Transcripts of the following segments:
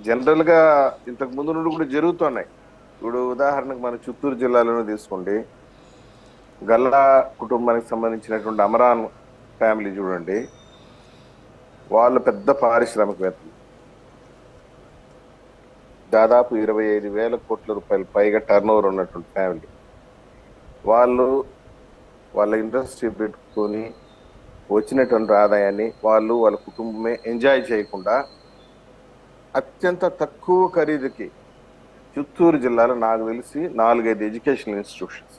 General గా ఇంతకు ముందు నుండి కూడా జరుగుతున్నాయి. ఇప్పుడు ఉదాహరణకు మన చిత్తూరు జిల్లాలోనే తీసుకోండి. గల్లా కుటుంబానికి సంబంధించినటువంటి అమరాన్ ఫ్యామిలీ చూడండి. వాళ్ళు పెద్ద పారిశ్రామికవేత్తలు. దాదాపు 25,000 కోట్ల రూపాయలు పైగా టర్న్ ఓవర్ ఉన్నటువంటి ఫ్యామిలీ. వాళ్ళు వాళ్ళ ఇండస్ట్రీ పెట్టుకొని వచ్చినటువంటి ఆదాయాన్ని వాళ్ళ కుటుంబమే ఎంజాయ్ చేయకుండా అత్యంత తక్కువ ఖరీదుకి చిత్తూరు జిల్లాలో నాకు తెలిసి 4-5 ఎడ్యుకేషనల్ ఇన్స్టిట్యూషన్స్,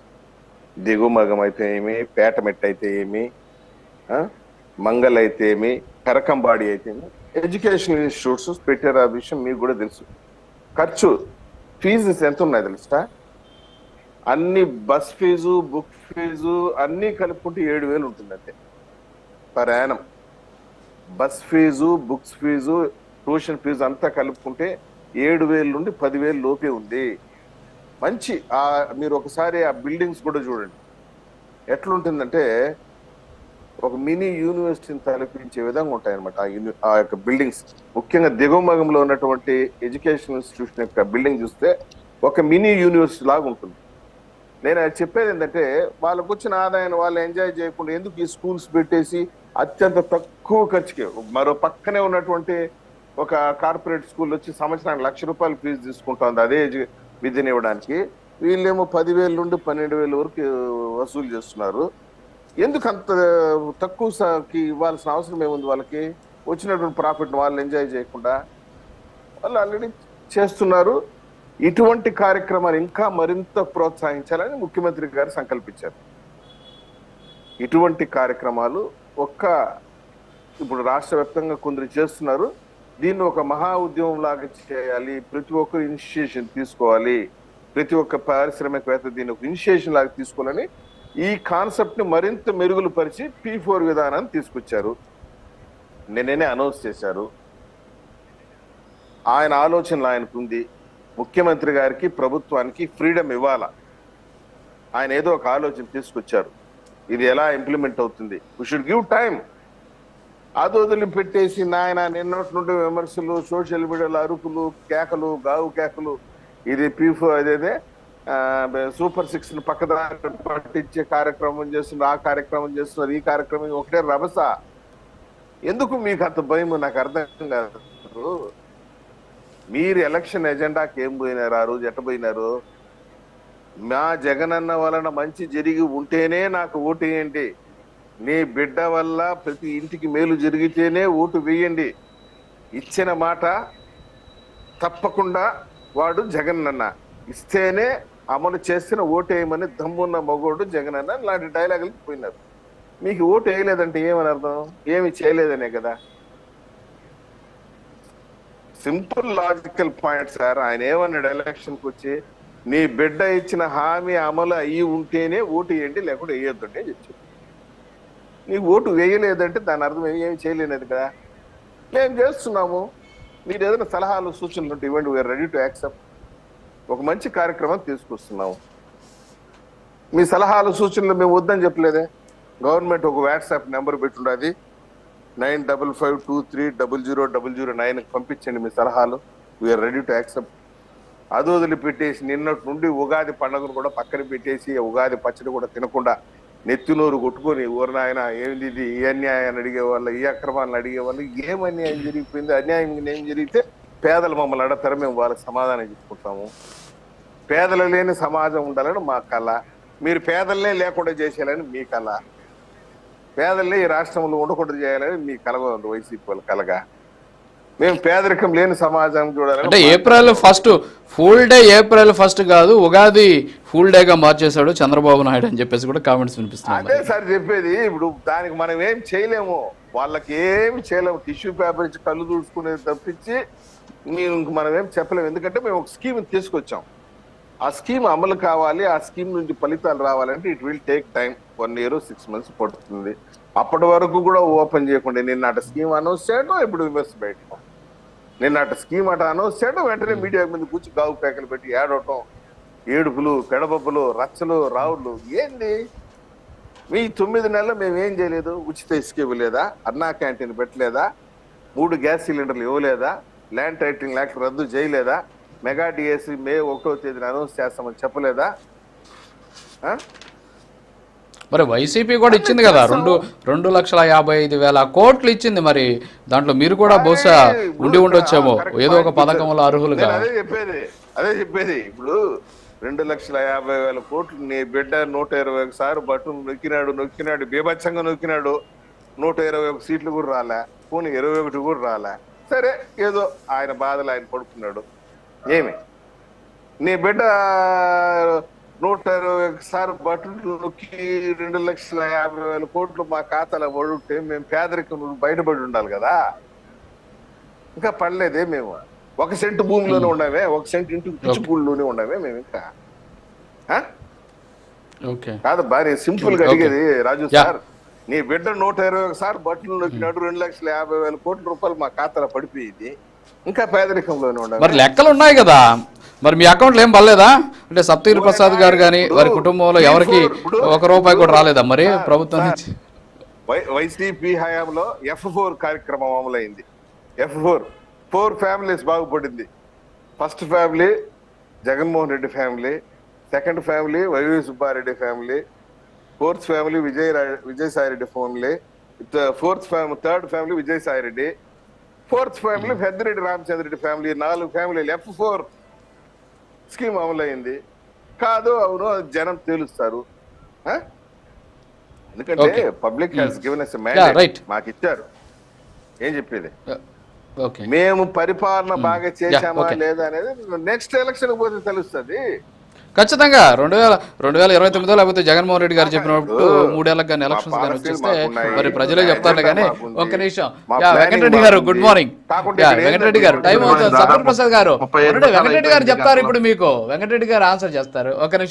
దిగుమగం అయితే ఏమి, పేటమెట్ అయితే ఏమి, మంగళ అయితే ఏమి, కరకంబాడి అయితే ఏమి, ఎడ్యుకేషనల్ ఇన్స్టిట్యూట్స్ పెట్టారు. ఆ విషయం మీకు కూడా తెలుసు. ఖర్చు ఫీజు ఎంత ఉన్నాయి తెలుసా? అన్ని బస్ ఫీజు, బుక్ ఫీజు అన్ని కలుపుకుంటే 7,000 ఉంటుంది అంతే per annum. Bus fee, books fee, tuition fee అంతా కలుపుకుంటే 7,000 నుండి 10,000 లోపే ఉంది. మంచి మీరు ఒకసారి ఆ బిల్డింగ్స్ కూడా చూడండి. ఎట్లుంటుందంటే ఒక మినీ యూనివర్సిటీని తలపించే విధంగా ఉంటాయన్నమాట ఆ యొక్క బిల్డింగ్స్. ముఖ్యంగా దిగువమగంలో ఉన్నటువంటి ఎడ్యుకేషన్ ఇన్స్టిట్యూషన్ యొక్క బిల్డింగ్ చూస్తే ఒక మినీ యూనివర్సిటీ లాగా ఉంటుంది. నేను చెప్పేది ఏంటంటే వాళ్ళకు వచ్చిన ఆదాయాన్ని వాళ్ళు ఎంజాయ్ చేయకుండా ఎందుకు ఈ స్కూల్స్ పెట్టేసి అత్యంత తక్కువ ఖర్చుకి మరో పక్కనే ఉన్నటువంటి ఒక కార్పొరేట్ స్కూల్ వచ్చి సంవత్సరానికి ₹1,00,000 ఫీజు తీసుకుంటుంది అదే విద్యను ఇవ్వడానికి. వీళ్ళేమో 10,000 నుండి 12,000 వరకు వసూలు చేస్తున్నారు. ఎందుకు అంత తక్కువకి ఇవ్వాల్సిన అవసరం ఏముంది? వాళ్ళకి వచ్చినటువంటి ప్రాఫిట్ వాళ్ళు ఎంజాయ్ చేయకుండా వాళ్ళు ఆల్రెడీ చేస్తున్నారు. ఇటువంటి కార్యక్రమాలు ఇంకా మరింత ప్రోత్సహించాలని ముఖ్యమంత్రి గారు సంకల్పించారు. ఇటువంటి కార్యక్రమాలు ఇప్పుడు రాష్ట్ర వ్యాప్తంగా కొందరు చేస్తున్నారు. దీన్ని ఒక మహా ఉద్యమం లాగా చేయాలి. ప్రతి ఒక్కరు ఇనిషియేషన్ తీసుకోవాలి. ప్రతి ఒక్క పారిశ్రామికవేత్త దీన్ని ఒక ఇనిషియేషన్ లాగా తీసుకోవాలని ఈ కాన్సెప్ట్ ని మరింత మెరుగులు పరిచి P4 విధానాన్ని తీసుకొచ్చారు. నిన్ననే అనౌన్స్ చేశారు. ఆయన ఆలోచనలు ఆయనకుంది. ముఖ్యమంత్రి గారికి, ప్రభుత్వానికి ఫ్రీడమ్ ఇవ్వాల. ఆయన ఏదో ఒక ఆలోచన తీసుకొచ్చారు. ఇది ఎలా ఇంప్లిమెంట్ అవుతుంది? We should give time. అది వదిలి పెట్టేసి నాయన నిన్నటి నుండి విమర్శలు, సోషల్ మీడియాలో అరుపులు, కేకలు, గావు కేకలు. ఇది P4 అదేదే సూపర్ 6 ను పక్కదారి పట్టించే కార్యక్రమం చేస్తున్నారు, ఆ కార్యక్రమం చేస్తున్నారు, ఈ కార్యక్రమం ఒకటే రభస. ఎందుకు మీకు అంత భయం? నాకు అర్థం కాదు. మీరు ఎలక్షన్ ఎజెండాకి ఏం పోయినారు? ఆ రోజు ఎట్ట పోయినారు? మా జగనన్న వలన మంచి జరిగి ఉంటేనే నాకు ఓటు వేయండి, నీ బిడ్డ వల్ల ప్రతి ఇంటికి మేలు జరిగితేనే ఓటు వేయండి, ఇచ్చిన మాట తప్పకుండా వాడు జగనన్న, ఇస్తేనే అమలు చేసిన ఓటు వేయమని దమ్మున్న మగోడు జగనన్న. ఇలాంటి డైలాగులు పోయినారు. మీకు ఓటు వేయలేదంటే ఏమని అర్థం? ఏమి చేయలేదనే కదా. Simple logical point sir. ఆయన ఏమన్నాడు ఎలక్షన్కి వచ్చి? నీ బిడ్డ ఇచ్చిన హామీ అమలు అయ్యి ఉంటేనే ఓటు వేయండి, లేకుండా వేయొద్దంటే చెప్పారు. నీకు ఓటు వేయలేదంటే దాని అర్థం ఏమి చేయలేనిది కదా. మేము చేస్తున్నాము, మీరు ఏదైనా సలహాలు సూచనలు ఉంటే ఇవ్వండి, వీఆర్ రెడీ టు యాక్సెప్ట్. ఒక మంచి కార్యక్రమం తీసుకొస్తున్నాము. మీ సలహాలు సూచనలు మేము వద్దని చెప్పలేదే. గవర్నమెంట్ ఒక వాట్సాప్ నెంబర్ పెట్టుండది, 9552300009 పంపించండి మీ సలహాలు. We are ready to accept. అది వదిలిపెట్టేసి నిన్నటి నుండి ఉగాది పండుగను కూడా పక్కన పెట్టేసి ఉగాది పచ్చడి కూడా తినకుండా నెత్తినోరు కొట్టుకొని ఊరినాయన ఏంది ఇది, ఈ అన్యాయాన్ని అడిగే వాళ్ళు, ఈ అక్రమాలను అడిగే వాళ్ళు, ఏం అన్యాయం జరిగిపోయింది? అన్యాయం ఏం జరిగితే పేదలు మమ్మల్ని అడతారు, మేము వాళ్ళకి సమాధానం చెప్పుకుంటాము. పేదలు లేని సమాజం ఉండాలని మా కళ. మీరు పేదలనే లేకుండా చేసేయాలని మీ కళ. పేదల్ని ఈ రాష్ట్రంలో ఉండకుండా చేయాలని మీ కలగా ఉంది వైసీపీ వాళ్ళ కలగా. మేము పేదరికం లేని సమాజం చూడాలని. అంటే ఏప్రిల్ 1 ఫుల్ డే, ఏప్రిల్ 1 కాదు ఉగాది ఫుల్ డేగా మార్చేశాడు చంద్రబాబు నాయుడు అని చెప్పేసి కూడా కామెంట్స్ వినిపిస్తున్నాయి. అదే సార్ చెప్పేది. ఇప్పుడు దానికి మనం ఏం చేయలేము, వాళ్ళకి ఏమి చేయలేము. టిష్యూ పేపర్ ఇచ్చి కళ్ళు దూడ్చుకునేది తప్పించి మనం ఏం చెప్పలేము. ఎందుకంటే మేము ఒక స్కీమ్ తీసుకొచ్చాం. ఆ స్కీమ్ అమలు కావాలి, ఆ స్కీమ్ నుంచి ఫలితాలు రావాలంటే it will take time. 1 year 6 months పడుతుంది. అప్పటి వరకు కూడా ఓపెన్ చేయకుండా నిన్నట స్కీమ్ అనౌన్స్ చేయడం, ఇప్పుడు విమర్శ బయటం. నిన్నట స్కీమ్ అనౌన్స్ చేయడం, వెంటనే మీడియా మీద కూర్చి గావు పేకలు పెట్టి ఏడవటం, ఏడుపులు, పెడబొబ్బలు, రచ్చలు, రావులు. ఏంది మీ 9 నెలలు మేము ఏం చేయలేదు? ఉచిత ఇసుక ఇవ్వలేదా? అన్నా క్యాంటీన్ పెట్టలేదా? 3 గ్యాస్ సిలిండర్లు ఇవ్వలేదా? ల్యాండ్ టైటిలింగ్ యాక్ట్ రద్దు చేయలేదా? మెగా డిఎస్సి మే 1వ తేదీన అనౌన్స్ చేస్తామని చెప్పలేదా? మరి వైసీపీ కూడా ఇచ్చింది కదా 2,55,000 కోట్లు ఇచ్చింది. మరి దాంట్లో మీరు కూడా బహుశా ఉండి ఉండొచ్చేమో ఏదో ఒక పథకంలో అర్హులుగా. అదే చెప్పేది. ఇప్పుడు 2,50,000 కోట్లు నీ బిడ్డ 121 సార్లు బట్టలు నొక్కినాడు బీభత్సంగా నొక్కినాడు. 121 సీట్లు కూడా రాలే, పోనీ 21 కూడా రాలే. సరే, ఏదో ఆయన బాధలు ఆయన పడుకున్నాడు. ఏమి నీ బిడ్డ 121 సార్లు బట్టలు నొక్కి 2,50,000 కోట్లు మా ఖాతాలో పడుంటే మేము పేదరికం బయటపడి ఉండాలి కదా. ఇంకా పడలేదే మేము. 1 సెంటు భూమిలోనే ఉన్నామే, 1 సెంటు ఇంటికి పిచ్చిపూడిలోనే ఉన్నామే మేము ఇంకా. కాదు భారీ సింపుల్ గా అడిగేది రాజు సార్. నీ బిడ్డ 121 సార్లు బట్టలు నొక్కినాడు, 2,50,000 కోట్ల రూపాయలు మా ఖాతాలో పడిపోయింది, ఇంకా పేదరికంలోనే ఉండాలి. మరి లెక్కలు ఉన్నాయి కదా, మరి మీ అకౌంట్లో ఏం పర్లేదా? అంటే సప్తగిరి ప్రసాద్ గారు కానీ వారి కుటుంబంలో ఎవరికి 1 రూపాయి కూడా రాలేదా మరి ప్రభుత్వం నుంచి? వైసీపీ హయాంలో F4 కార్యక్రమం అమలైంది. F4 4 ఫ్యామిలీస్ బాగుపడింది. First family Jaganmohan Reddy family, second family YV Subba Reddy family, fourth family Vijayasai Reddy family, third family Vijayasai Reddy, fourth family Peddireddy Ramachandra Reddy family. 4 ఫ్యామిలీలు F4 స్కీమ్ అమలైంది. కాదు అవును జనం తేలుస్తారు. ఎందుకంటే public has given us a mandate. మాకు ఇచ్చారు. ఏం చెప్పేది? మేము పరిపాలన బాగా చేశామా లేదా అనేది నెక్స్ట్ ఎలక్షన్ పోతే తెలుస్తుంది. ఖచ్చితంగా 2029 లేకపోతే జగన్మోహన్ రెడ్డి గారు చెప్పినప్పుడు 3 ఏళ్ళకి కానీ ఎలక్షన్స్ కానీ వచ్చేస్తే మరి ప్రజలే చెప్తారు. కానీ ఒక్క నిమిషం, వెంకటరెడ్డి గారు గుడ్ మార్నింగ్. వెంకటరెడ్డి గారు టైం అవుతుంది. సత్యప్రసాద్ గారు వెంకటరెడ్డి గారు చెప్తారు ఇప్పుడు మీకు. వెంకటరెడ్డి గారు ఆన్సర్ చేస్తారు. ఒక నిమిషం.